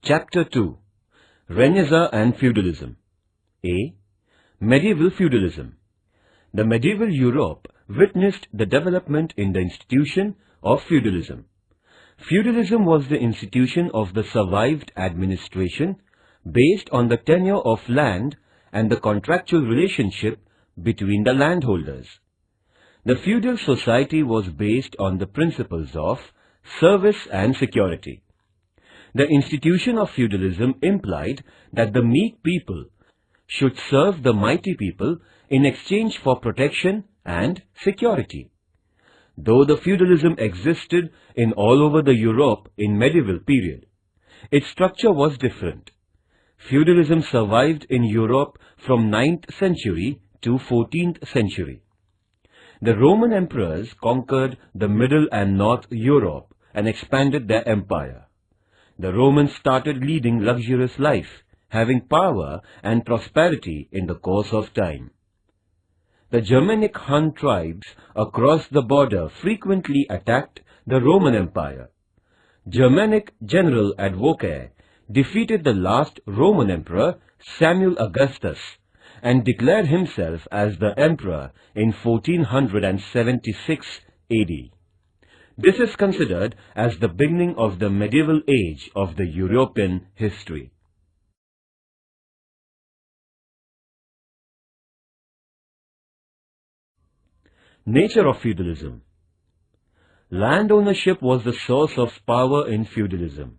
Chapter 2. Renaissance and Feudalism. A. Medieval Feudalism. The medieval Europe witnessed the development in the institution of feudalism. Feudalism was the institution of the survived administration based on the tenure of land and the contractual relationship between the landholders. The feudal society was based on the principles of service and security. The institution of feudalism implied that the meek people should serve the mighty people in exchange for protection and security. Though the feudalism existed in all over the Europe in medieval period, its structure was different. Feudalism survived in Europe from 9th century to 14th century. The Roman emperors conquered the Middle and North Europe and expanded their empire. The Romans started leading luxurious life, having power and prosperity in the course of time. The Germanic Hun tribes across the border frequently attacked the Roman Empire. Germanic general Advocate defeated the last Roman emperor, Samuel Augustus, and declared himself as the emperor in 1476 AD. This is considered as the beginning of the medieval age of the European history. Nature of feudalism. Land ownership was the source of power in feudalism.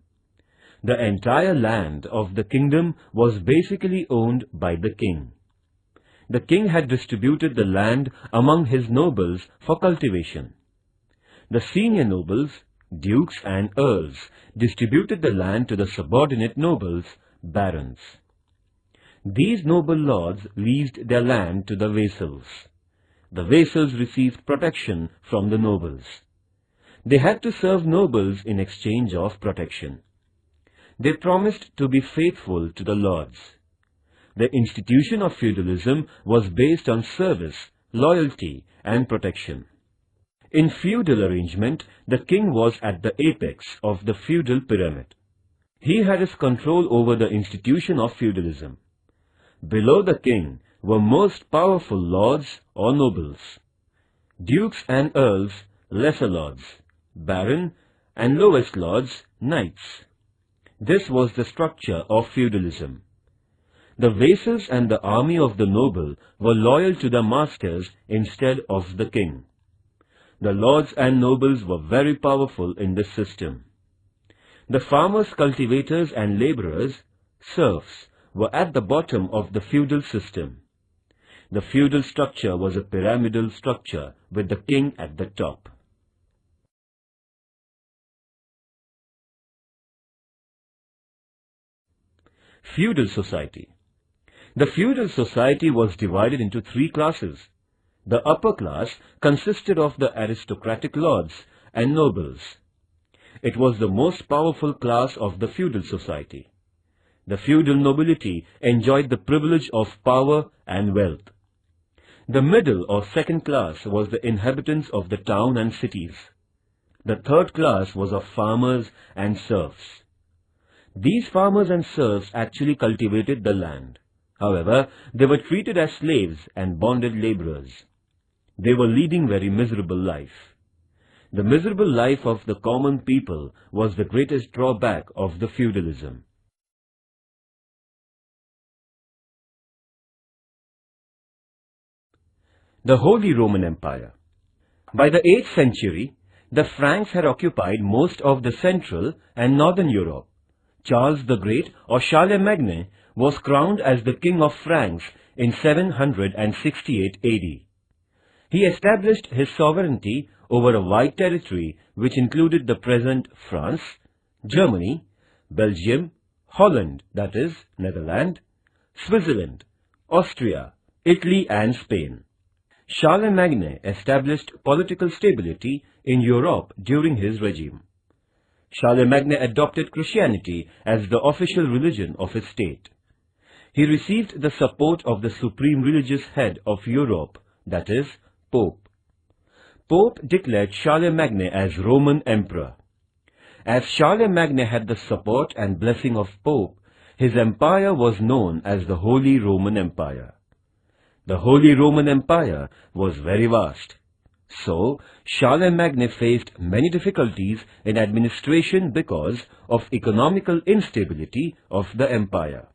The entire land of the kingdom was basically owned by the king. The king had distributed the land among his nobles for cultivation. The senior nobles, dukes and earls, distributed the land to the subordinate nobles, barons. These noble lords leased their land to the vassals. The vassals received protection from the nobles. They had to serve nobles in exchange of protection. They promised to be faithful to the lords. The institution of feudalism was based on service, loyalty and protection. In feudal arrangement, the king was at the apex of the feudal pyramid. He had his control over the institution of feudalism. Below the king were most powerful lords or nobles, dukes and earls, lesser lords, baron and lowest lords, knights. This was the structure of feudalism. The vassals and the army of the noble were loyal to their masters instead of the king. The lords and nobles were very powerful in this system. The farmers, cultivators and laborers, serfs, were at the bottom of the feudal system. The feudal structure was a pyramidal structure with the king at the top. Feudal society. The feudal society was divided into three classes. The upper class consisted of the aristocratic lords and nobles. It was the most powerful class of the feudal society. The feudal nobility enjoyed the privilege of power and wealth. The middle or second class was the inhabitants of the town and cities. The third class was of farmers and serfs. These farmers and serfs actually cultivated the land. However, they were treated as slaves and bonded laborers. They were leading very miserable life. The miserable life of the common people was the greatest drawback of the feudalism. The Holy Roman Empire. By the 8th century, the Franks had occupied most of the Central and Northern Europe. Charles the Great, or Charlemagne, was crowned as the King of Franks in 768 AD. He established his sovereignty over a wide territory which included the present France, Germany, Belgium, Holland, that is, Netherlands, Switzerland, Austria, Italy and Spain. Charlemagne established political stability in Europe during his regime. Charlemagne adopted Christianity as the official religion of his state. He received the support of the supreme religious head of Europe, that is, Pope. Pope declared Charlemagne as Roman Emperor. As Charlemagne had the support and blessing of Pope, his empire was known as the Holy Roman Empire. The Holy Roman Empire was very vast. So, Charlemagne faced many difficulties in administration because of economical instability of the empire.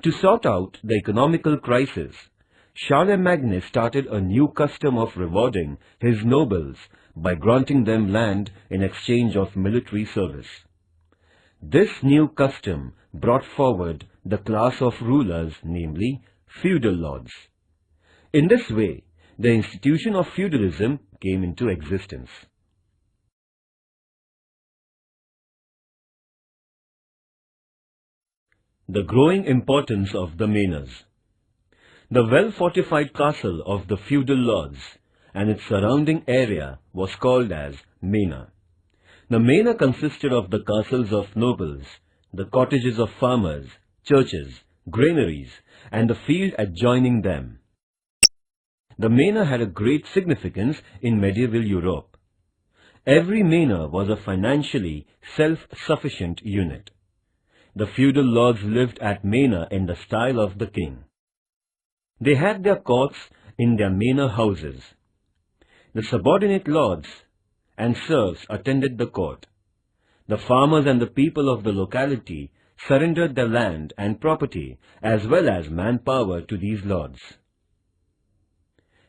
To sort out the economical crisis, Charlemagne started a new custom of rewarding his nobles by granting them land in exchange of military service. This new custom brought forward the class of rulers, namely feudal lords. In this way, the institution of feudalism came into existence. The growing importance of the manors. The well-fortified castle of the feudal lords and its surrounding area was called as manor. The manor consisted of the castles of nobles, the cottages of farmers, churches, granaries, and the field adjoining them. The manor had a great significance in medieval Europe. Every manor was a financially self-sufficient unit. The feudal lords lived at manor in the style of the king. They had their courts in their manor houses. The subordinate lords and serfs attended the court. The farmers and the people of the locality surrendered their land and property as well as manpower to these lords.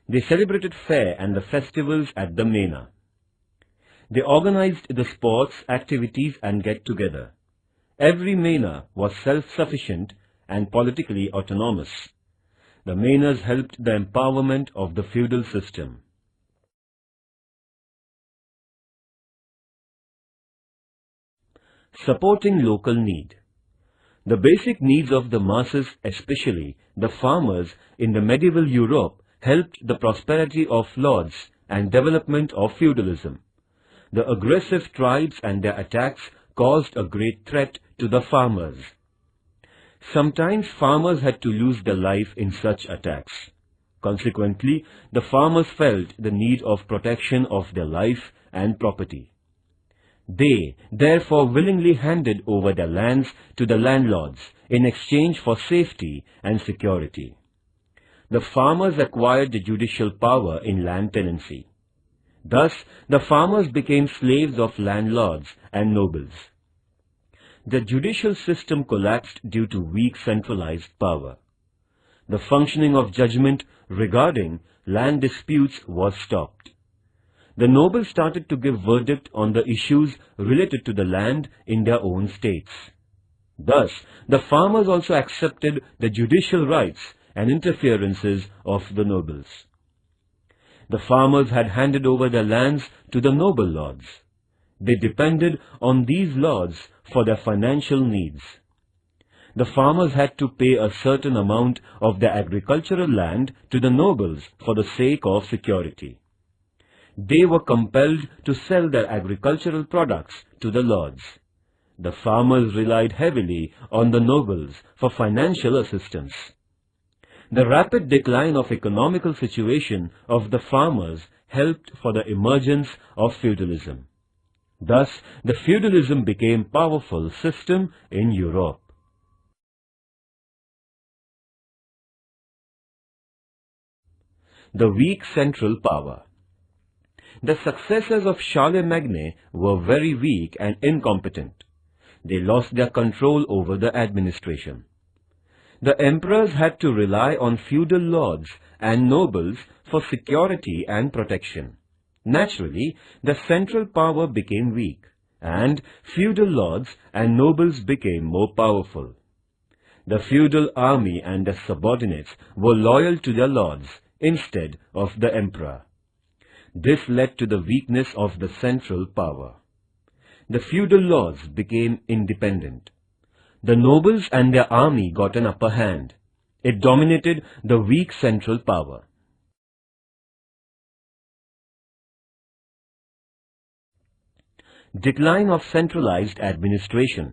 They celebrated fair and the festivals at the manor. They organized the sports, activities and get-together. Every manor was self-sufficient and politically autonomous. The manors helped the empowerment of the feudal system. Supporting local need. The basic needs of the masses, especially the farmers in the medieval Europe, helped the prosperity of lords and development of feudalism. The aggressive tribes and their attacks caused a great threat to the farmers. Sometimes farmers had to lose their life in such attacks. Consequently, the farmers felt the need of protection of their life and property. They therefore willingly handed over their lands to the landlords in exchange for safety and security. The farmers acquired the judicial power in land tenancy. Thus, the farmers became slaves of landlords and nobles. The judicial system collapsed due to weak centralized power. The functioning of judgment regarding land disputes was stopped. The nobles started to give verdict on the issues related to the land in their own states. Thus, the farmers also accepted the judicial rights and interferences of the nobles. The farmers had handed over their lands to the noble lords. They depended on these lords for their financial needs. The farmers had to pay a certain amount of their agricultural land to the nobles for the sake of security. They were compelled to sell their agricultural products to the lords. The farmers relied heavily on the nobles for financial assistance. The rapid decline of economical situation of the farmers helped for the emergence of feudalism. Thus, the feudalism became a powerful system in Europe. The weak central power. The successors of Charlemagne were very weak and incompetent. They lost their control over the administration. The emperors had to rely on feudal lords and nobles for security and protection. Naturally, the central power became weak, and feudal lords and nobles became more powerful. The feudal army and their subordinates were loyal to their lords instead of the emperor. This led to the weakness of the central power. The feudal lords became independent. The nobles and their army got an upper hand. It dominated the weak central power. Decline of centralized administration.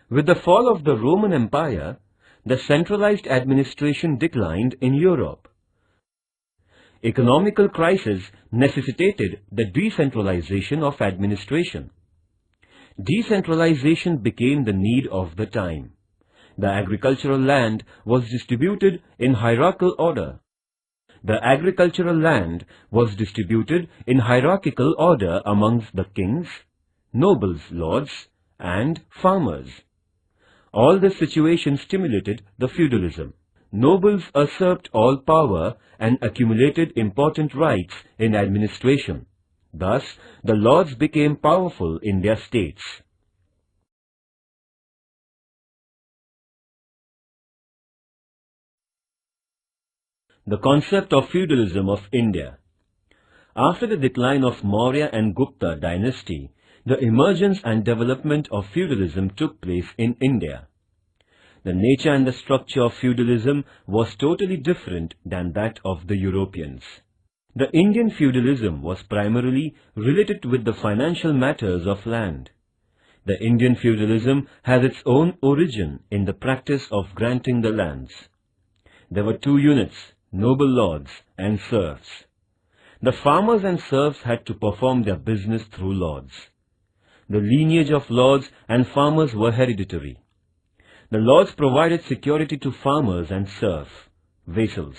With the fall of the Roman Empire, the centralized administration declined in Europe. Economical crisis necessitated the decentralization of administration. Decentralization became the need of the time. The agricultural land was distributed in hierarchical order. The agricultural land was distributed in hierarchical order amongst the kings, nobles, lords, and farmers. All this situation stimulated the feudalism. Nobles usurped all power and accumulated important rights in administration. Thus, the lords became powerful in their states. The concept of feudalism of India. After the decline of Maurya and Gupta dynasty, the emergence and development of feudalism took place in India. The nature and the structure of feudalism was totally different than that of the Europeans. The Indian feudalism was primarily related with the financial matters of land. The Indian feudalism has its own origin in the practice of granting the lands. There were two units, noble lords and serfs. The farmers and serfs had to perform their business through lords. The lineage of lords and farmers were hereditary. The lords provided security to farmers and serfs, vassals.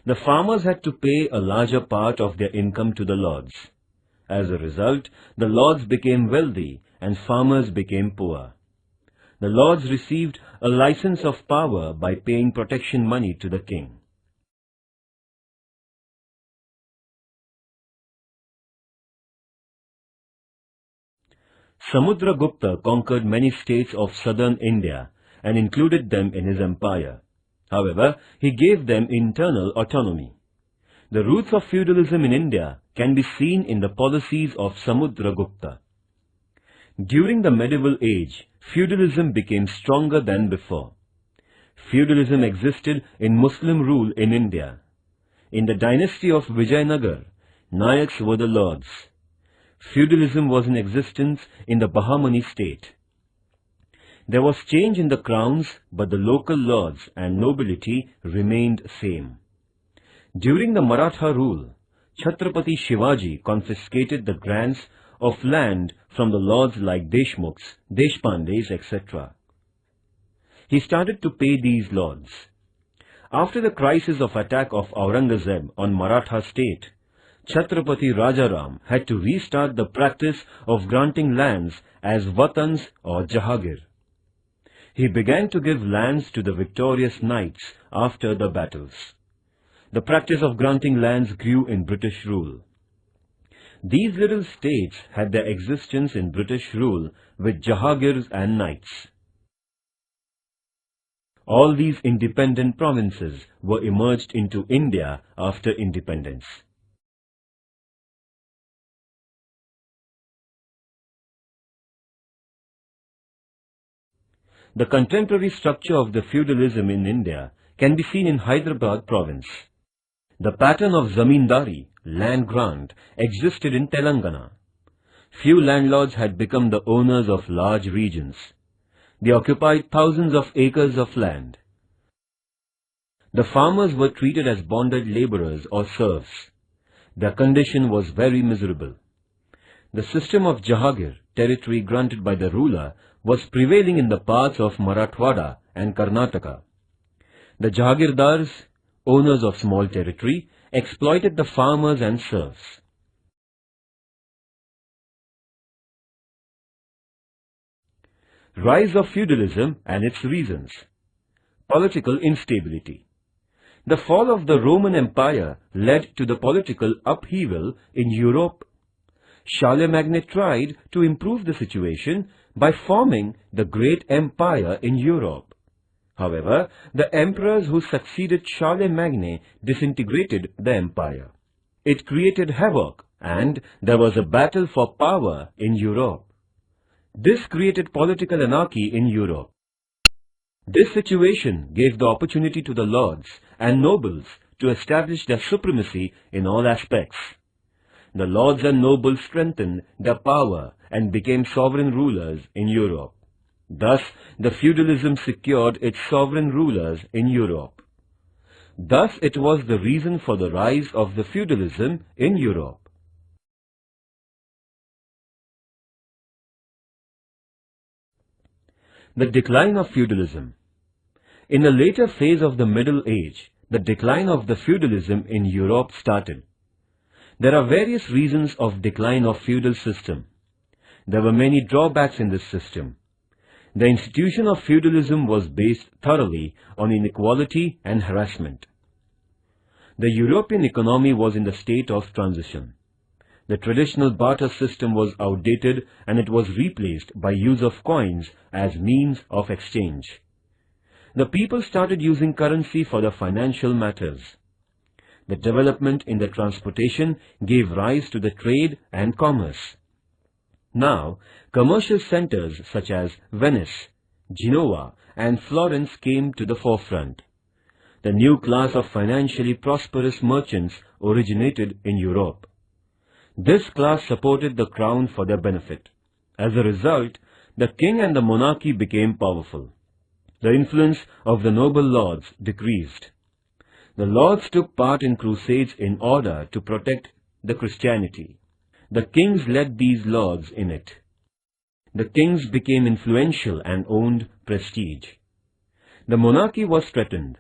The farmers had to pay a larger part of their income to the lords. As a result, the lords became wealthy and farmers became poor. The lords received a license of power by paying protection money to the king. Samudragupta conquered many states of southern India and included them in his empire. However, he gave them internal autonomy. The roots of feudalism in India can be seen in the policies of Samudragupta. During the medieval age, feudalism became stronger than before. Feudalism existed in Muslim rule in India. In the dynasty of Vijayanagar, Nayaks were the lords. Feudalism was in existence in the Bahmani state. There was change in the crowns, but the local lords and nobility remained same. During the Maratha rule, Chhatrapati Shivaji confiscated the grants of land from the lords like Deshmukhs, Deshpandes, etc. He started to pay these lords. After the crisis of attack of Aurangzeb on Maratha state, Chhatrapati Rajaram had to restart the practice of granting lands as Vatans or Jahagir. He began to give lands to the victorious knights after the battles. The practice of granting lands grew in British rule. These little states had their existence in British rule with Jahagirs and knights. All these independent provinces were emerged into India after independence. The contemporary structure of the feudalism in India can be seen in Hyderabad province. The pattern of zamindari, land grant, existed in Telangana. Few landlords had become the owners of large regions. They occupied thousands of acres of land. The farmers were treated as bonded laborers or serfs. Their condition was very miserable. The system of Jahagir, territory granted by the ruler, was prevailing in the parts of Marathwada and Karnataka. The Jahagirdars, owners of small territory, exploited the farmers and serfs. Rise of feudalism and its reasons. Political instability. The fall of the Roman Empire led to the political upheaval in Europe. Charlemagne tried to improve the situation by forming the great empire in Europe. However, the emperors who succeeded Charlemagne disintegrated the empire. It created havoc, and there was a battle for power in Europe. This created political anarchy in Europe. This situation gave the opportunity to the lords and nobles to establish their supremacy in all aspects. The lords and nobles strengthened their power and became sovereign rulers in Europe. Thus, the feudalism secured its sovereign rulers in Europe. Thus, it was the reason for the rise of the feudalism in Europe. The decline of feudalism. In the later phase of the Middle Age, the decline of the feudalism in Europe started. There are various reasons of decline of feudal system. There were many drawbacks in this system. The institution of feudalism was based thoroughly on inequality and harassment. The European economy was in the state of transition. The traditional barter system was outdated and it was replaced by use of coins as means of exchange. The people started using currency for the financial matters. The development in the transportation gave rise to the trade and commerce. Now, commercial centers such as Venice, Genoa, and Florence came to the forefront. The new class of financially prosperous merchants originated in Europe. This class supported the crown for their benefit. As a result, the king and the monarchy became powerful. The influence of the noble lords decreased. The lords took part in crusades in order to protect the Christianity. The kings led these lords in it. The kings became influential and owned prestige. The monarchy was threatened.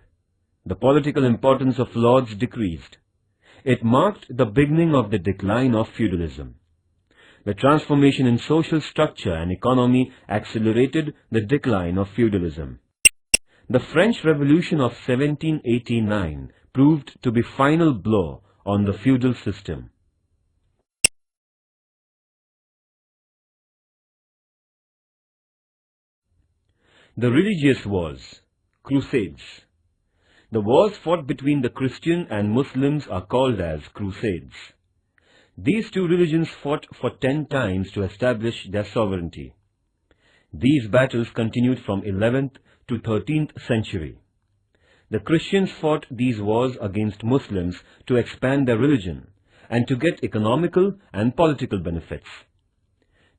The political importance of lords decreased. It marked the beginning of the decline of feudalism. The transformation in social structure and economy accelerated the decline of feudalism. The French Revolution of 1789 proved to be final blow on the feudal system. The religious wars, crusades. The wars fought between the Christian and Muslims are called as crusades. These two religions fought for 10 times to establish their sovereignty. These battles continued from 11th to 13th century. The Christians fought these wars against Muslims to expand their religion and to get economical and political benefits.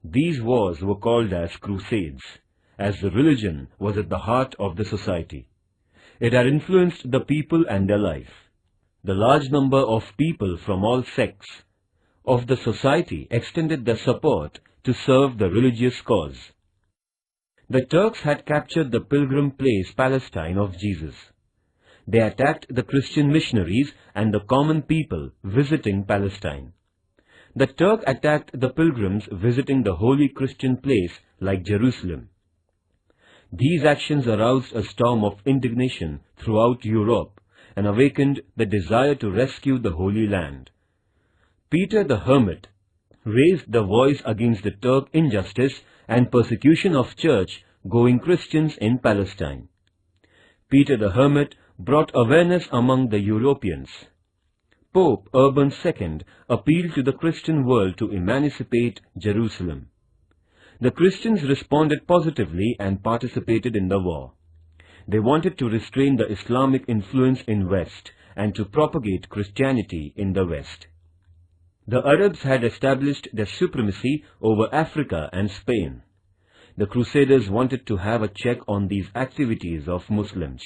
These wars were called as crusades, as the religion was at the heart of the society. It had influenced the people and their life. The large number of people from all sects of the society extended their support to serve the religious cause. The Turks had captured the pilgrim place Palestine of Jesus. They attacked the Christian missionaries and the common people visiting Palestine. The Turk attacked the pilgrims visiting the holy Christian place like Jerusalem. These actions aroused a storm of indignation throughout Europe and awakened the desire to rescue the Holy Land. Peter the Hermit raised the voice against the Turk injustice and persecution of church-going Christians in Palestine. Peter the Hermit brought awareness among the Europeans. Pope Urban II appealed to the Christian world to emancipate Jerusalem. The Christians responded positively and participated in the war. They wanted to restrain the Islamic influence in West and to propagate Christianity in the West. The Arabs had established their supremacy over Africa and Spain. The Crusaders wanted to have a check on these activities of Muslims.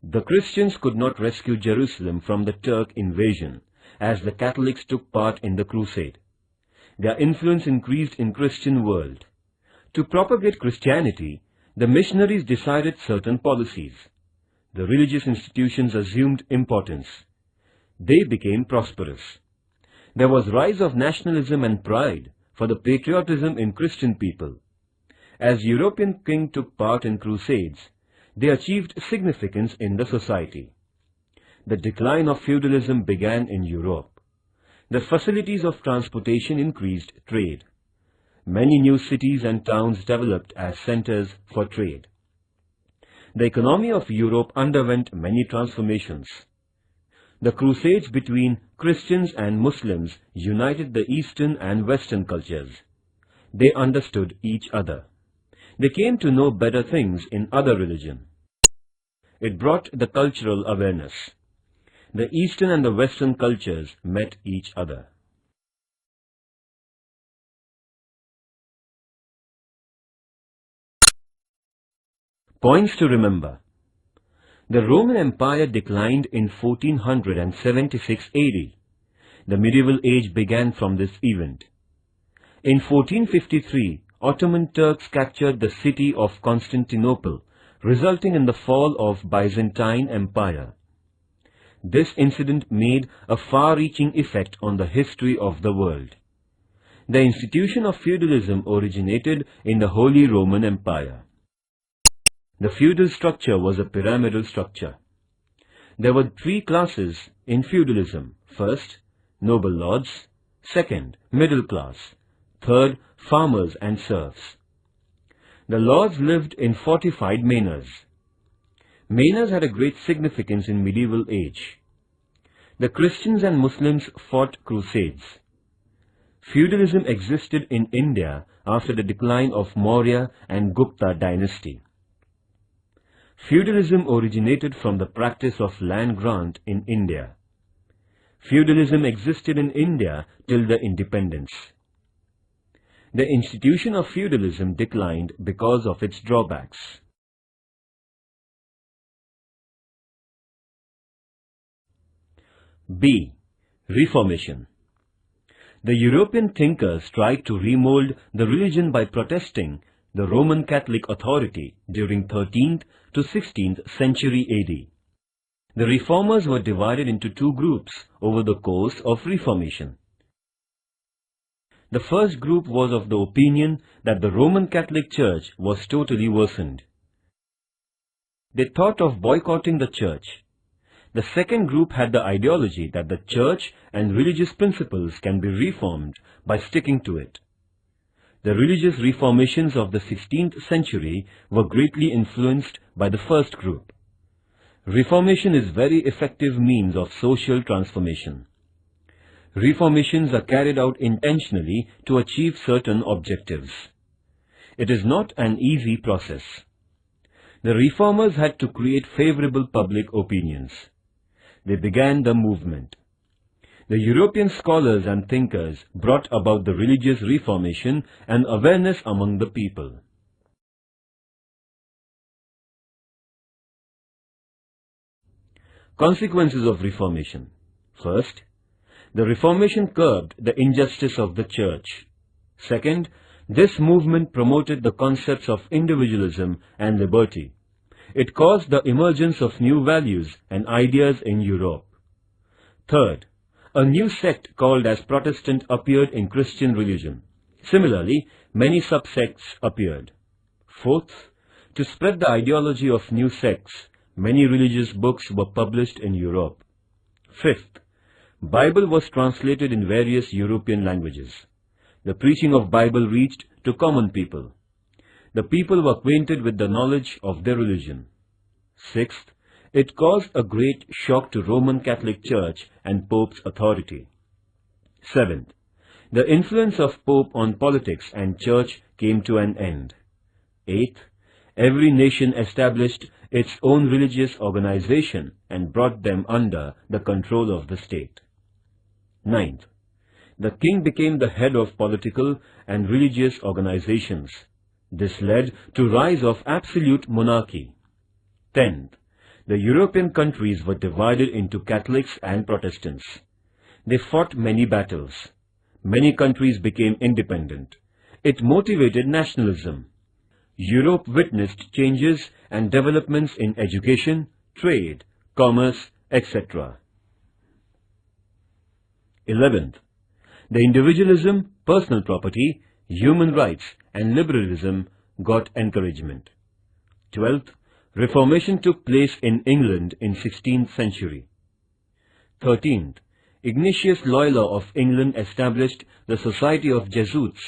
The Christians could not rescue Jerusalem from the Turk invasion, as the Catholics took part in the crusade. Their influence increased in Christian world. To propagate Christianity, the missionaries decided certain policies. The religious institutions assumed importance. They became prosperous. There was rise of nationalism and pride for the patriotism in Christian people. As European kings took part in crusades, they achieved significance in the society. The decline of feudalism began in Europe. The facilities of transportation increased trade. Many new cities and towns developed as centers for trade. The economy of Europe underwent many transformations. The crusades between Christians and Muslims united the Eastern and Western cultures. They understood each other. They came to know better things in other religion. It brought the cultural awareness. The Eastern and the Western cultures met each other. Points to remember. The Roman Empire declined in 1476 AD. The medieval age began from this event. In 1453, Ottoman Turks captured the city of Constantinople, resulting in the fall of Byzantine Empire. This incident made a far-reaching effect on the history of the world. The institution of feudalism originated in the Holy Roman Empire. The feudal structure was a pyramidal structure. There were three classes in feudalism. First, noble lords. Second, middle class. Third, farmers and serfs. The lords lived in fortified manors. Manors had a great significance in medieval age. The Christians and Muslims fought crusades. Feudalism existed in India after the decline of Maurya and Gupta dynasty. Feudalism originated from the practice of land grant in India. Feudalism existed in India till the independence. The institution of feudalism declined because of its drawbacks. B. Reformation. The European thinkers tried to remold the religion by protesting the Roman Catholic authority during 13th to 16th century AD. The reformers were divided into two groups over the course of Reformation. The first group was of the opinion that the Roman Catholic Church was totally worsened. They thought of boycotting the church. The second group had the ideology that the church and religious principles can be reformed by sticking to it. The religious reformations of the 16th century were greatly influenced by the first group. Reformation is a very effective means of social transformation. Reformations are carried out intentionally to achieve certain objectives. It is not an easy process. The reformers had to create favorable public opinions. They began the movement. The European scholars and thinkers brought about the religious reformation and awareness among the people. Consequences of Reformation. First, the Reformation curbed the injustice of the church. Second, this movement promoted the concepts of individualism and liberty. It caused the emergence of new values and ideas in Europe. Third, a new sect called as Protestant appeared in Christian religion. Similarly, many subsects appeared. Fourth, to spread the ideology of new sects, many religious books were published in Europe. Fifth, Bible was translated in various European languages. The preaching of Bible reached to common people. The people were acquainted with the knowledge of their religion. Sixth, it caused a great shock to Roman Catholic Church and Pope's authority. Seventh, the influence of Pope on politics and Church came to an end. Eighth, every nation established its own religious organization and brought them under the control of the state. Ninth, the king became the head of political and religious organizations. This led to rise of absolute monarchy. 10th, the European countries were divided into Catholics and Protestants. They fought many battles. Many countries became independent. It motivated nationalism. Europe witnessed changes and developments in education, trade, commerce, etc. 11th, the individualism, personal property, human rights and liberalism got encouragement. 12th, Reformation took place in England in 16th century. 13th, Ignatius Loyola of England established the Society of Jesuits.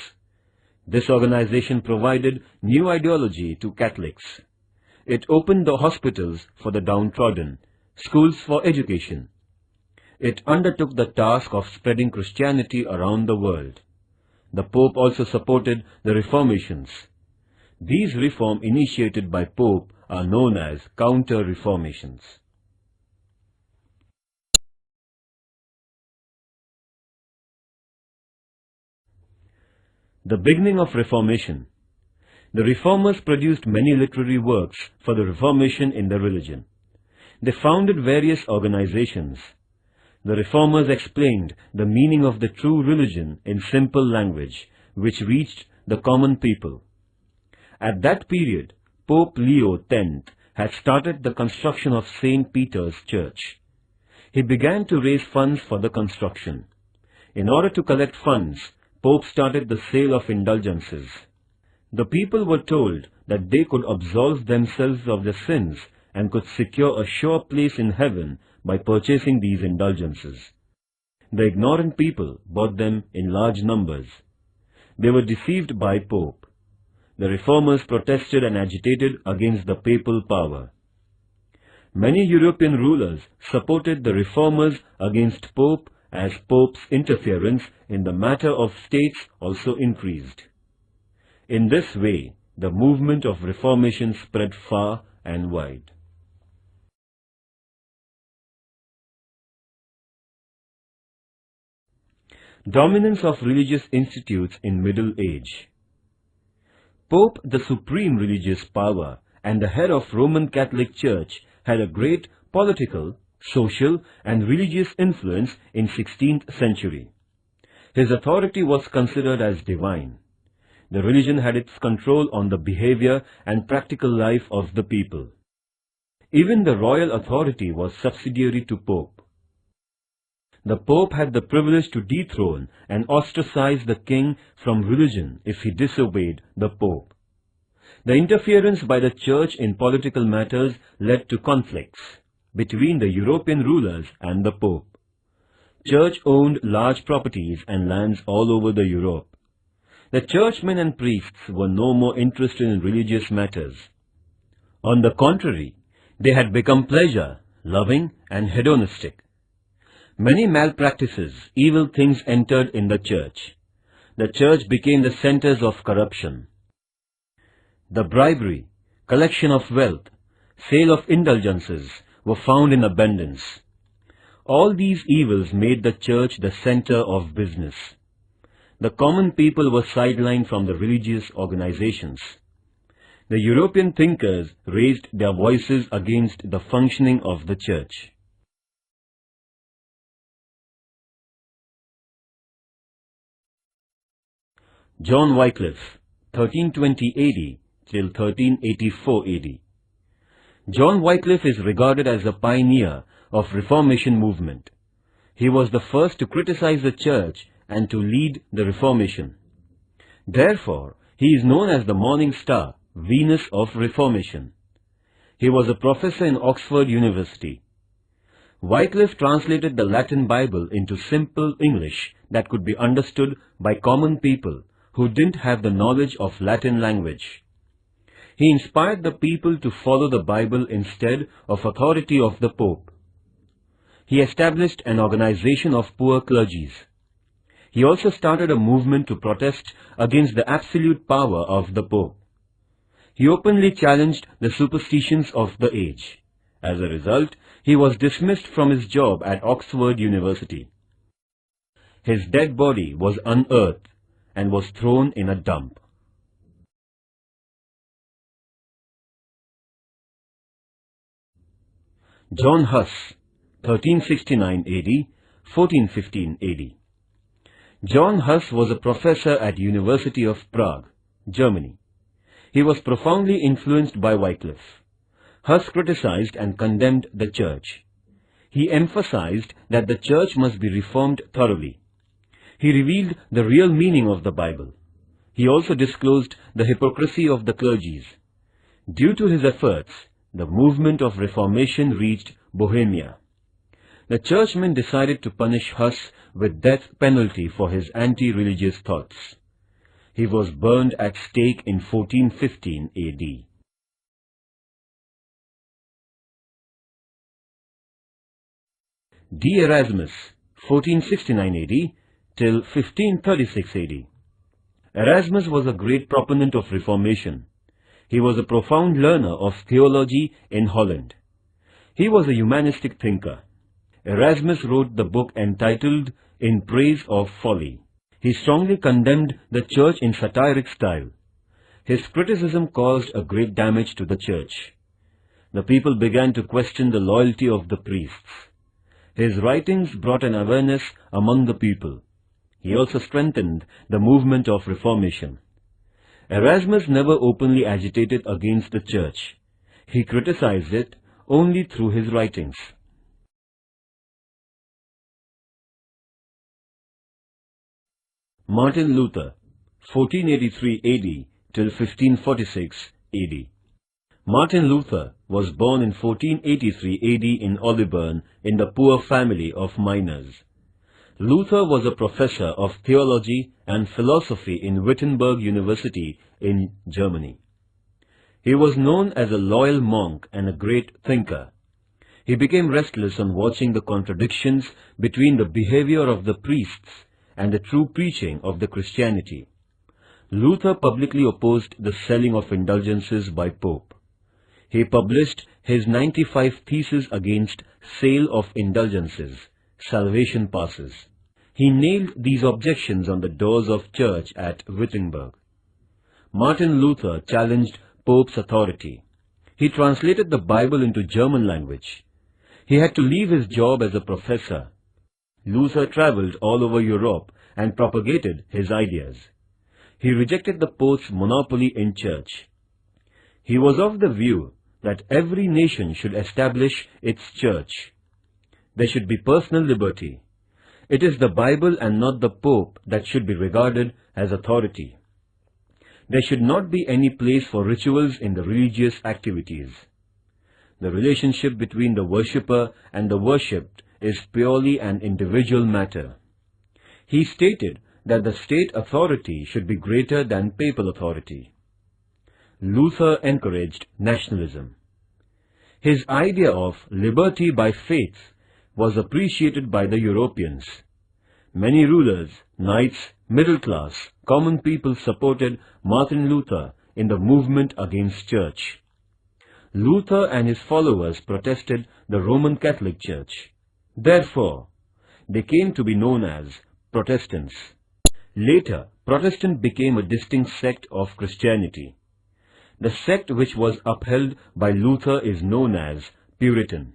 This organization provided new ideology to Catholics. It opened the hospitals for the downtrodden, schools for education. It undertook the task of spreading Christianity around the world. The Pope also supported the reformations. These reforms initiated by Pope are known as counter-reformations. The beginning of Reformation. The reformers produced many literary works for the reformation in the religion. They founded various organizations. The reformers explained the meaning of the true religion in simple language, which reached the common people. At that period, Pope Leo X had started the construction of St. Peter's Church. He began to raise funds for the construction. In order to collect funds, Pope started the sale of indulgences. The people were told that they could absolve themselves of their sins and could secure a sure place in heaven by purchasing these indulgences. The ignorant people bought them in large numbers. They were deceived by Pope. The reformers protested and agitated against the papal power. Many European rulers supported the reformers against Pope, as Pope's interference in the matter of states also increased. In this way, the movement of Reformation spread far and wide. Dominance of religious institutes in Middle Age. Pope, the supreme religious power and the head of Roman Catholic Church, had a great political, social and religious influence in 16th century. His authority was considered as divine. The religion had its control on the behavior and practical life of the people. Even the royal authority was subsidiary to Pope. The Pope had the privilege to dethrone and ostracize the king from religion if he disobeyed the Pope. The interference by the Church in political matters led to conflicts between the European rulers and the Pope. Church owned large properties and lands all over the Europe. The churchmen and priests were no more interested in religious matters. On the contrary, they had become pleasure-loving and hedonistic. Many malpractices, evil things entered in the Church. The Church became the centers of corruption. The bribery, collection of wealth, sale of indulgences were found in abundance. All these evils made the Church the center of business. The common people were sidelined from the religious organizations. The European thinkers raised their voices against the functioning of the Church. John Wycliffe, 1320 AD till 1384 AD. John Wycliffe is regarded as a pioneer of Reformation movement. He was the first to criticize the Church and to lead the Reformation. Therefore, he is known as the morning star, Venus of Reformation. He was a professor in Oxford University. Wycliffe translated the Latin Bible into simple English that could be understood by common people who didn't have the knowledge of Latin language. He inspired the people to follow the Bible instead of authority of the Pope. He established an organization of poor clergies. He also started a movement to protest against the absolute power of the Pope. He openly challenged the superstitions of the age. As a result, he was dismissed from his job at Oxford University. His dead body was unearthed and was thrown in a dump. John Huss, 1369 AD, 1415 AD. John Huss was a professor at University of Prague, Germany. He was profoundly influenced by Wycliffe. Huss criticized and condemned the Church. He emphasized that the Church must be reformed thoroughly. He revealed the real meaning of the Bible. He also disclosed the hypocrisy of the clergies. Due to his efforts, the movement of Reformation reached Bohemia. The churchmen decided to punish Huss with death penalty for his anti-religious thoughts. He was burned at stake in 1415 AD. D. Erasmus, 1469 AD till 1536 AD. Erasmus was a great proponent of Reformation. He was a profound learner of theology in Holland. He was a humanistic thinker. Erasmus wrote the book entitled In Praise of Folly. He strongly condemned the Church in satiric style. His criticism caused a great damage to the Church. The people began to question the loyalty of the priests. His writings brought an awareness among the people. He also strengthened the movement of Reformation. Erasmus never openly agitated against the Church. He criticized it only through his writings. Martin Luther, 1483 AD till 1546 AD. Martin Luther was born in 1483 AD in Olibern in the poor family of miners. Luther was a professor of theology and philosophy in Wittenberg University in Germany. He was known as a loyal monk and a great thinker. He became restless on watching the contradictions between the behavior of the priests and the true preaching of the Christianity. Luther publicly opposed the selling of indulgences by Pope. He published his 95 Theses against sale of indulgences, salvation passes. He nailed these objections on the doors of church at Wittenberg. Martin Luther challenged Pope's authority. He translated the Bible into German language. He had to leave his job as a professor. Luther traveled all over Europe and propagated his ideas. He rejected the Pope's monopoly in church. He was of the view that every nation should establish its church. There should be personal liberty. It is the Bible and not the Pope that should be regarded as authority. There should not be any place for rituals in the religious activities. The relationship between the worshipper and the worshipped is purely an individual matter. He stated that the state authority should be greater than papal authority. Luther encouraged nationalism. His idea of liberty by faith was appreciated by the Europeans. Many rulers, knights, middle class, common people supported Martin Luther in the movement against church. Luther and his followers protested the Roman Catholic Church. Therefore, they came to be known as Protestants. Later, Protestant became a distinct sect of Christianity. The sect which was upheld by Luther is known as Puritan.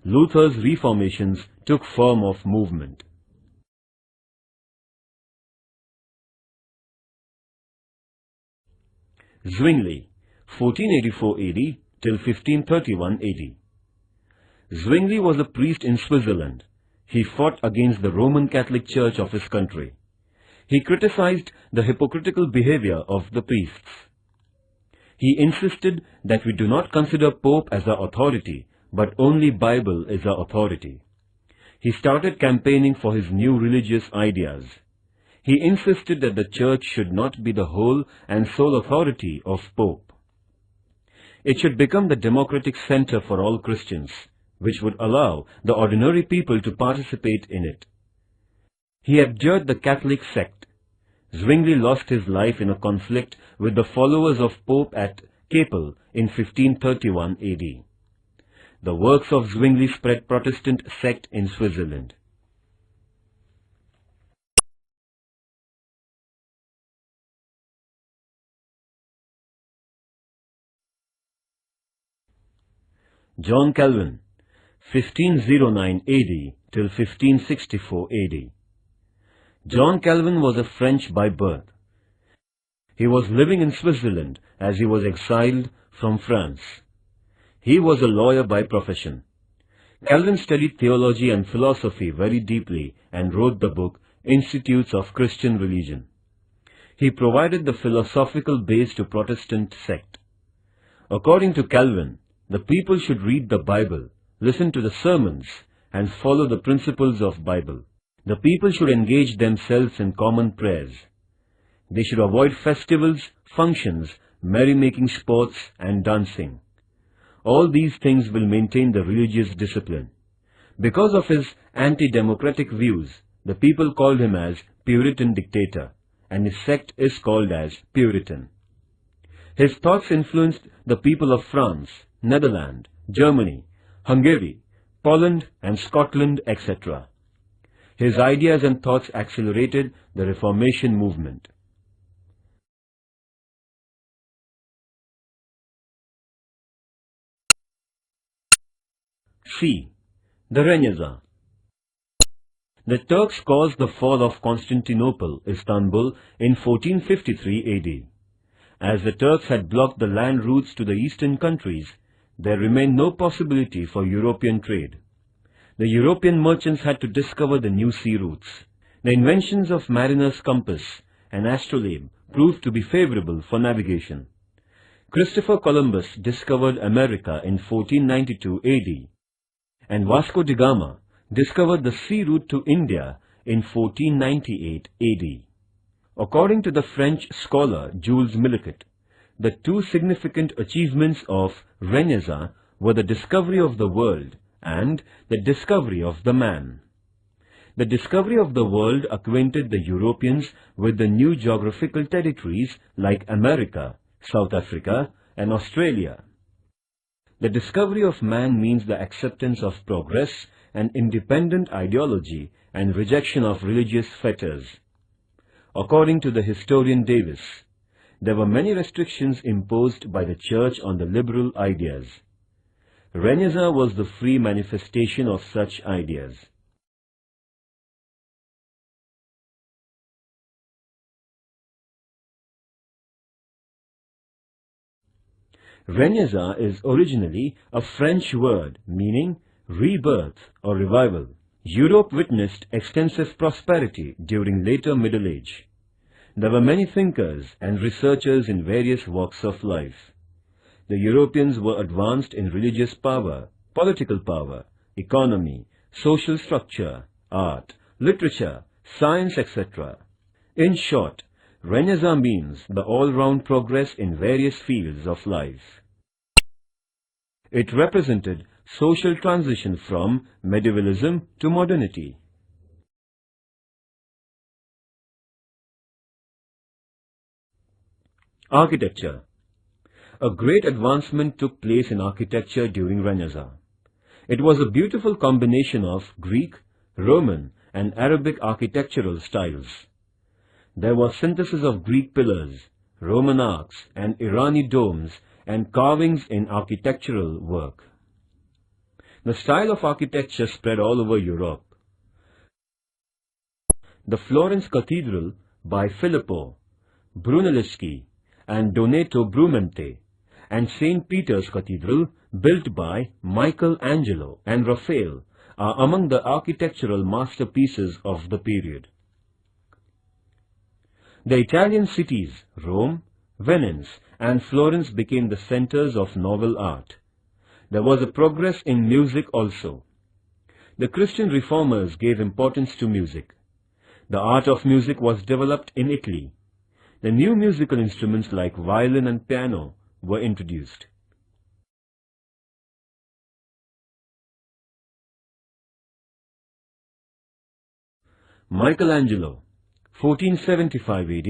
Luther's reformations took form of movement. Zwingli, 1484 AD till 1531 AD. Zwingli was a priest in Switzerland. He fought against the Roman Catholic Church of his country. He criticized the hypocritical behavior of the priests. He insisted that we do not consider Pope as our authority, but only Bible is our authority. He started campaigning for his new religious ideas. He insisted that the church should not be the whole and sole authority of Pope. It should become the democratic center for all Christians, which would allow the ordinary people to participate in it. He abjured the Catholic sect. Zwingli lost his life in a conflict with the followers of Pope at Kappel in 1531 AD. The works of Zwingli spread Protestant sect in Switzerland. John Calvin, 1509 AD till 1564 AD. John Calvin was a French by birth. He was living in Switzerland as he was exiled from France. He was a lawyer by profession. Calvin studied theology and philosophy very deeply and wrote the book Institutes of Christian Religion. He provided the philosophical base to Protestant sect. According to Calvin, the people should read the Bible, listen to the sermons, and follow the principles of Bible. The people should engage themselves in common prayers. They should avoid festivals, functions, merrymaking sports, and dancing. All these things will maintain the religious discipline. Because of his anti-democratic views, the people called him as Puritan dictator, and his sect is called as Puritan. His thoughts influenced the people of France, Netherlands, Germany, Hungary, Poland, and Scotland, etc. His ideas and thoughts accelerated the Reformation movement. C. The Renaissance. The Turks caused the fall of Constantinople, Istanbul, in 1453 AD. As the Turks had blocked the land routes to the eastern countries, there remained no possibility for European trade. The European merchants had to discover the new sea routes. The inventions of mariner's compass and astrolabe proved to be favorable for navigation. Christopher Columbus discovered America in 1492 AD, and Vasco da Gama discovered the sea route to India in 1498 AD. According to the French scholar Jules Milliquet, the two significant achievements of Renaissance were the discovery of the world and the discovery of the man. The discovery of the world acquainted the Europeans with the new geographical territories like America, South Africa, and Australia. The discovery of man means the acceptance of progress and independent ideology and rejection of religious fetters. According to the historian Davis, there were many restrictions imposed by the Church on the liberal ideas. Renaissance was the free manifestation of such ideas. Renaissance is originally a French word meaning rebirth or revival. Europe witnessed extensive prosperity during later Middle Age. There were many thinkers and researchers in various walks of life. The Europeans were advanced in religious power, political power, economy, social structure, art, literature, science, etc. In short, Renaissance means the all-round progress in various fields of life. It represented social transition from medievalism to modernity. Architecture. A great advancement took place in architecture during Renaissance. It was a beautiful combination of Greek, Roman, and Arabic architectural styles. There was synthesis of Greek pillars, Roman arcs, and Irani domes and carvings in architectural work. The style of architecture spread all over Europe. The Florence Cathedral by Filippo Brunelleschi and Donato Bramante, and St. Peter's Cathedral, built by Michelangelo and Raphael, are among the architectural masterpieces of the period. The Italian cities, Rome, Venice, and Florence became the centers of novel art. There was a progress in music also. The Christian reformers gave importance to music. The art of music was developed in Italy. The new musical instruments like violin and piano were introduced. Michelangelo, 1475 AD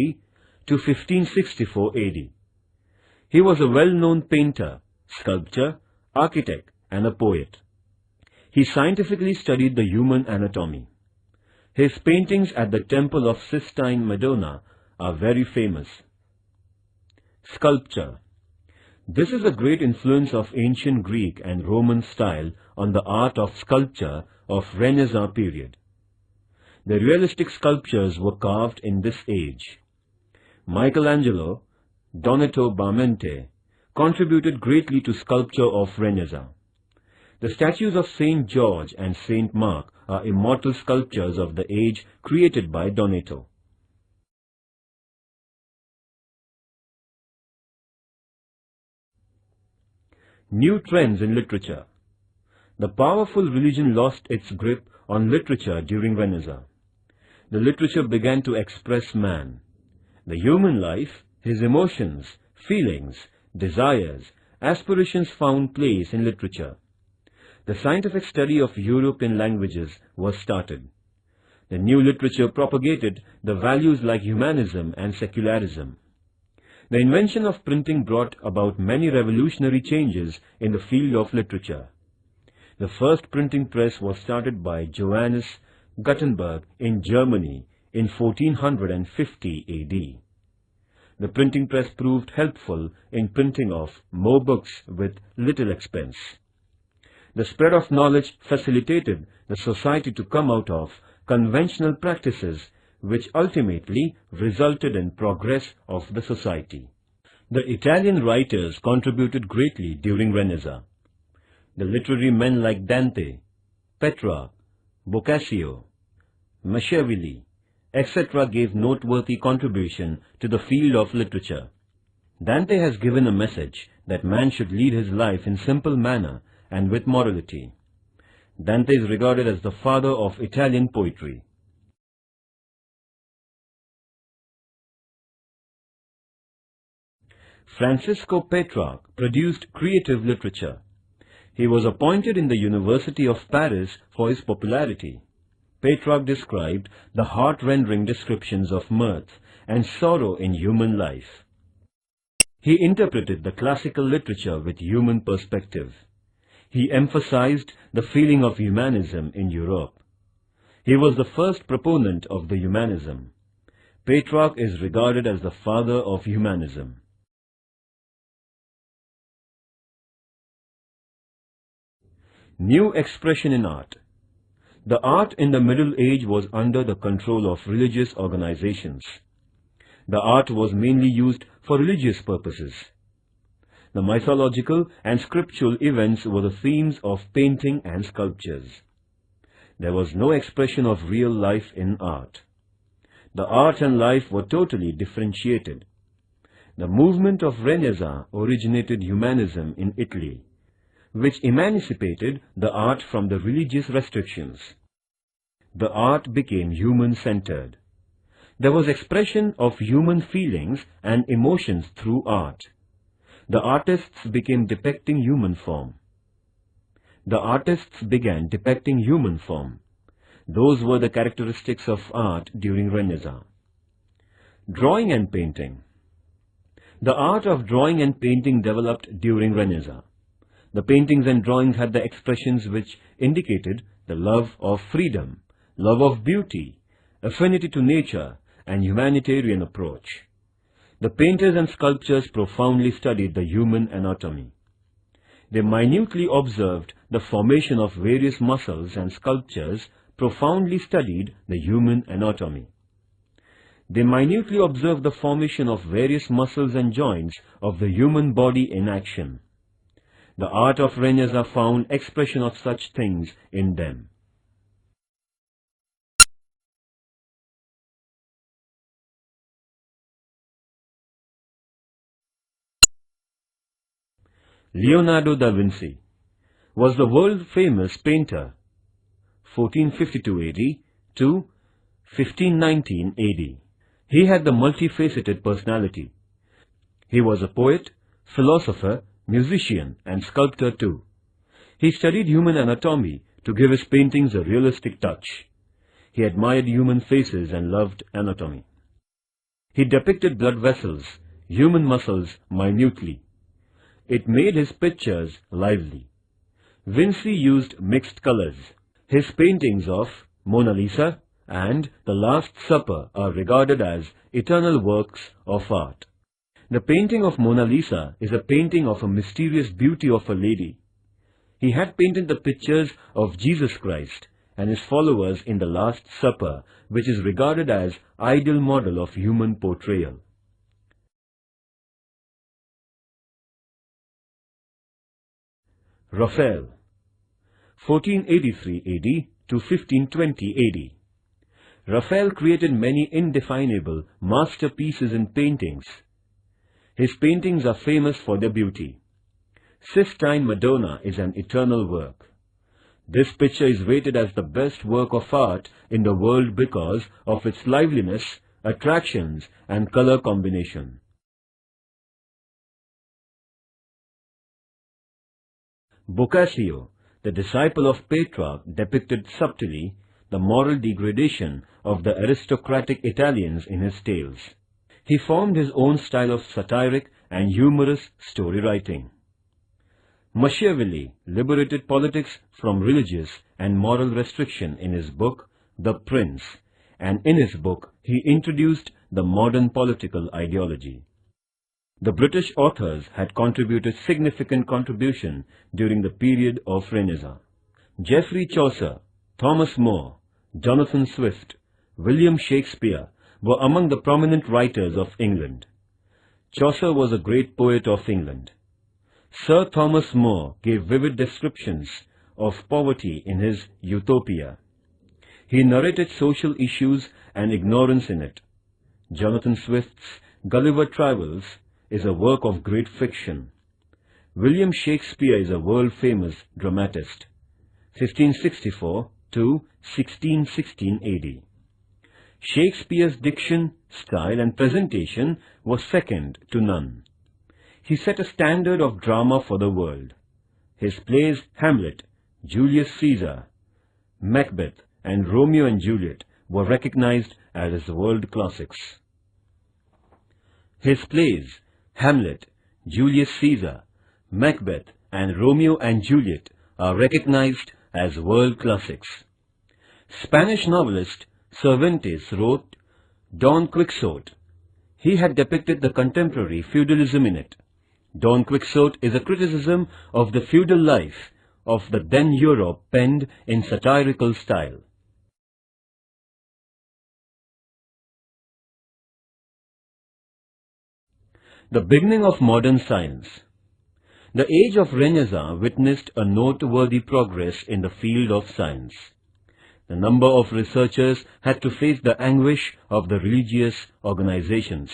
to 1564 AD. He was a well-known painter, sculptor, architect, and a poet. He scientifically studied the human anatomy. His paintings at the Temple of Sistine Madonna are very famous. Sculpture. This is a great influence of ancient Greek and Roman style on the art of sculpture of Renaissance period. The realistic sculptures were carved in this age. Michelangelo, Donato Bramante, contributed greatly to sculpture of Renaissance. The statues of Saint George and Saint Mark are immortal sculptures of the age created by Donato. New trends in literature. The powerful religion lost its grip on literature during Renaissance. The literature began to express man, the human life, his emotions, feelings, desires, aspirations found place in literature. The scientific study of European languages was started. The new literature propagated the values like humanism and secularism. The invention of printing brought about many revolutionary changes in the field of literature. The first printing press was started by Johannes Gutenberg in Germany in 1450 AD. The printing press proved helpful in printing of more books with little expense. The spread of knowledge facilitated the society to come out of conventional practices which ultimately resulted in progress of the society. The Italian writers contributed greatly during Renaissance. The literary men like Dante, Petrarch, Boccaccio, Machiavelli, etc. gave noteworthy contribution to the field of literature. Dante has given a message that man should lead his life in simple manner and with morality. Dante is regarded as the father of Italian poetry. Francisco Petrarch produced creative literature. He was appointed in the University of Paris for his popularity. Petrarch described the heart-rending descriptions of mirth and sorrow in human life. He interpreted the classical literature with human perspective. He emphasized the feeling of humanism in Europe. He was the first proponent of the humanism. Petrarch is regarded as the father of humanism. New expression in art. The art in the Middle Age was under the control of religious organizations. The art was mainly used for religious purposes. The mythological and scriptural events were the themes of painting and sculptures. There was no expression of real life in art. The art and life were totally differentiated. The movement of Renaissance originated humanism in Italy, which emancipated the art from the religious restrictions. The art became human-centered. There was expression of human feelings and emotions through art. The artists began depicting human form. Those were the characteristics of art during Renaissance. Drawing and painting. The art of drawing and painting developed during Renaissance. The paintings and drawings had the expressions which indicated the love of freedom, love of beauty, affinity to nature, and humanitarian approach. The painters and sculptors profoundly studied the human anatomy. They minutely observed the formation of various muscles, and sculptures profoundly studied the human anatomy. They minutely observed the formation of various muscles and joints of the human body in action. The art of Renaissance found expression of such things in them. Leonardo da Vinci was the world-famous painter, 1452 AD to 1519 AD. He had the multifaceted personality. He was a poet, philosopher, musician, and sculptor too. He studied human anatomy to give his paintings a realistic touch. He admired human faces and loved anatomy. He depicted blood vessels, human muscles minutely. It made his pictures lively. Vinci used mixed colors. His paintings of Mona Lisa and The Last Supper are regarded as eternal works of art. The painting of Mona Lisa is a painting of a mysterious beauty of a lady. He had painted the pictures of Jesus Christ and his followers in The Last Supper, which is regarded as ideal model of human portrayal. Raphael, 1483 AD to 1520 AD. Raphael created many indefinable masterpieces in paintings. His paintings are famous for their beauty. Sistine Madonna is an eternal work. This picture is rated as the best work of art in the world because of its liveliness, attractions, and color combination. Boccaccio, the disciple of Petrarch, depicted subtly the moral degradation of the aristocratic Italians in his tales. He formed his own style of satiric and humorous story writing. Machiavelli liberated politics from religious and moral restriction in his book, The Prince, and in his book he introduced the modern political ideology. The British authors had contributed significant contribution during the period of Renaissance. Geoffrey Chaucer, Thomas More, Jonathan Swift, William Shakespeare were among the prominent writers of England. Chaucer was a great poet of England. Sir Thomas More gave vivid descriptions of poverty in his Utopia. He narrated social issues and ignorance in it. Jonathan Swift's Gulliver Travels is a work of great fiction. William Shakespeare is a world-famous dramatist, 1564 to 1616 AD. Shakespeare's diction, style and presentation was second to none. He set a standard of drama for the world. His plays Hamlet, Julius Caesar, Macbeth and Romeo and Juliet were recognized as world classics. His plays Hamlet, Julius Caesar, Macbeth and Romeo and Juliet are recognized as world classics. Spanish novelist Cervantes wrote Don Quixote. He had depicted the contemporary feudalism in it. Don Quixote is a criticism of the feudal life of the then Europe penned in satirical style. The beginning of modern science. The age of Renaissance witnessed a noteworthy progress in the field of science. The number of researchers had to face the anguish of the religious organizations.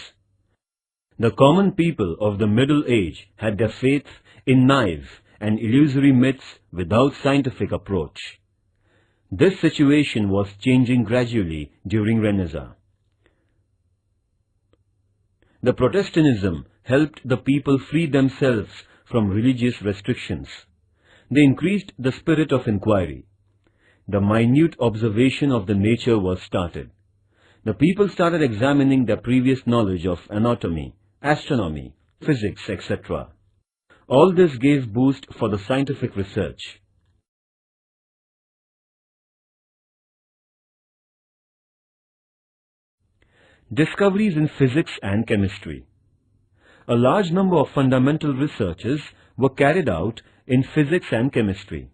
The common people of the Middle Age had their faith in naive and illusory myths without scientific approach. This situation was changing gradually during Renaissance. The Protestantism helped the people free themselves from religious restrictions. They increased the spirit of inquiry. The minute observation of the nature was started. The people started examining their previous knowledge of anatomy, astronomy, physics, etc. All this gave boost for the scientific research. Discoveries in physics and chemistry. A large number of fundamental researches were carried out in physics and chemistry.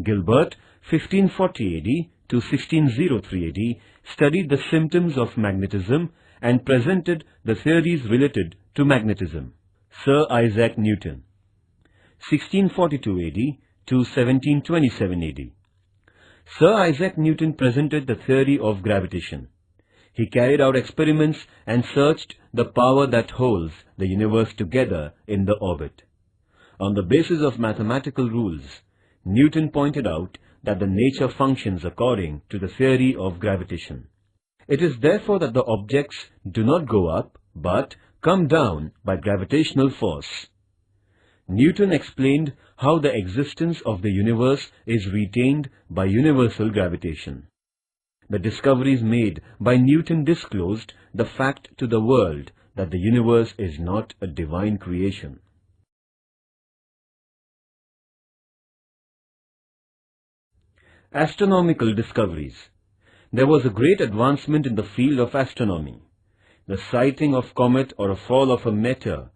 Gilbert, 1540 AD to 1603 AD, studied the symptoms of magnetism and presented the theories related to magnetism. Sir Isaac Newton, 1642 AD to 1727 AD. Sir Isaac Newton presented the theory of gravitation. He carried out experiments and searched the power that holds the universe together in the orbit. On the basis of mathematical rules, Newton pointed out that the nature functions according to the theory of gravitation. It is therefore that the objects do not go up, but come down by gravitational force. Newton explained how the existence of the universe is retained by universal gravitation. The discoveries made by Newton disclosed the fact to the world that the universe is not a divine creation. Astronomical discoveries. There was a great advancement in the field of astronomy. The sighting of comet or a fall of a meteor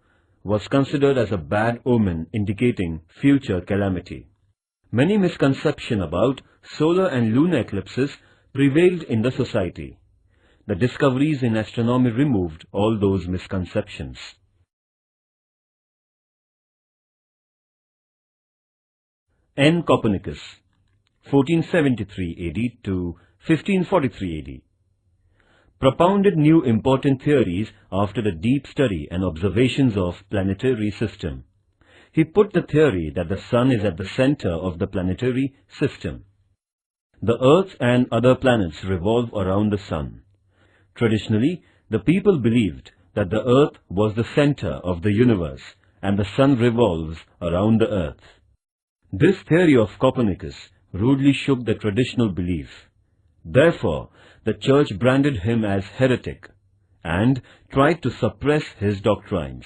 was considered as a bad omen indicating future calamity. Many misconceptions about solar and lunar eclipses prevailed in the society. The discoveries in astronomy removed all those misconceptions. N. Copernicus, 1473 AD to 1543 AD, propounded new important theories after the deep study and observations of planetary system. He put the theory that the sun is at the center of the planetary system. The Earth and other planets revolve around the sun. Traditionally, the people believed that the Earth was the center of the universe and the sun revolves around the Earth. This theory of Copernicus rudely shook the traditional belief. Therefore, the Church branded him as heretic and tried to suppress his doctrines.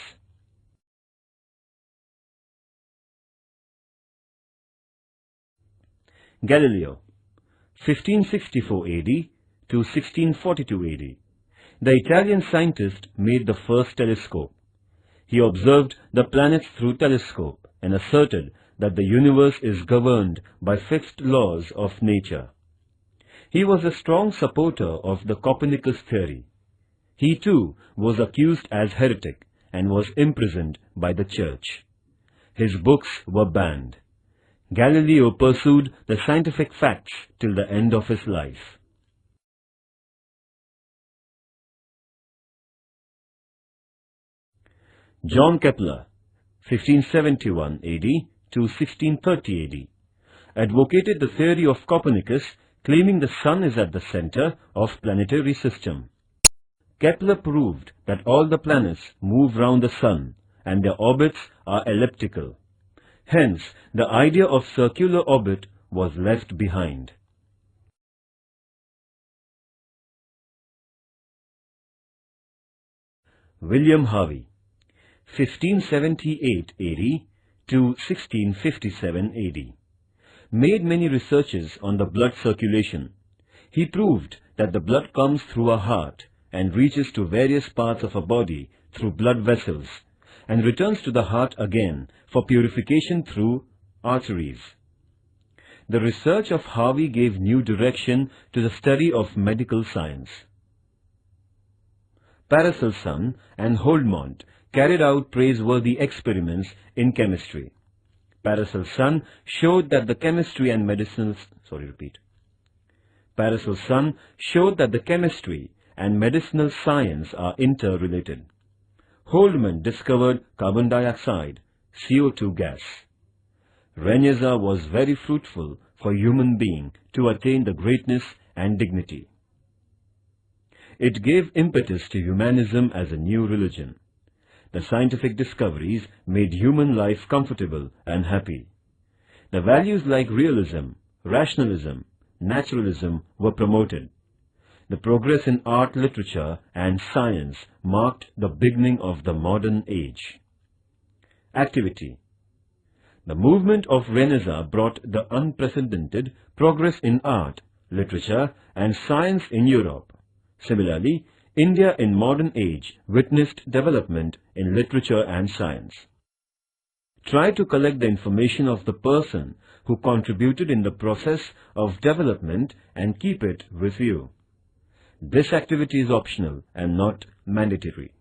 Galileo, 1564 AD to 1642 AD. The Italian scientist made the first telescope. He observed the planets through telescope and asserted that the universe is governed by fixed laws of nature. He was a strong supporter of the Copernicus theory. He too was accused as heretic and was imprisoned by the church. His books were banned. Galileo pursued the scientific facts till the end of his life. John Kepler, 1571 AD to 1630 AD, advocated the theory of Copernicus, claiming the sun is at the center of planetary system. Kepler proved that all the planets move round the sun and their orbits are elliptical. Hence, the idea of circular orbit was left behind. William Harvey, 1578 AD to 1657 AD, made many researches on the blood circulation. He proved that the blood comes through our heart and reaches to various parts of our body through blood vessels and returns to the heart again for purification through arteries. The research of Harvey gave new direction to the study of medical science. Paracelsus and Holdmont carried out praiseworthy experiments in chemistry. Paracelsus showed that the chemistry and medicinal science are interrelated. Holdmont discovered carbon dioxide, CO2 gas. Reneza was very fruitful for human being to attain the greatness and dignity. It gave impetus to humanism as a new religion. The scientific discoveries made human life comfortable and happy. The values like realism, rationalism, naturalism were promoted. The progress in art, literature, and science marked the beginning of the modern age. Activity. The movement of Renaissance brought the unprecedented progress in art, literature, and science in Europe. Similarly, India in modern age witnessed development in literature and science. Try to collect the information of the person who contributed in the process of development and keep it with you. This activity is optional and not mandatory.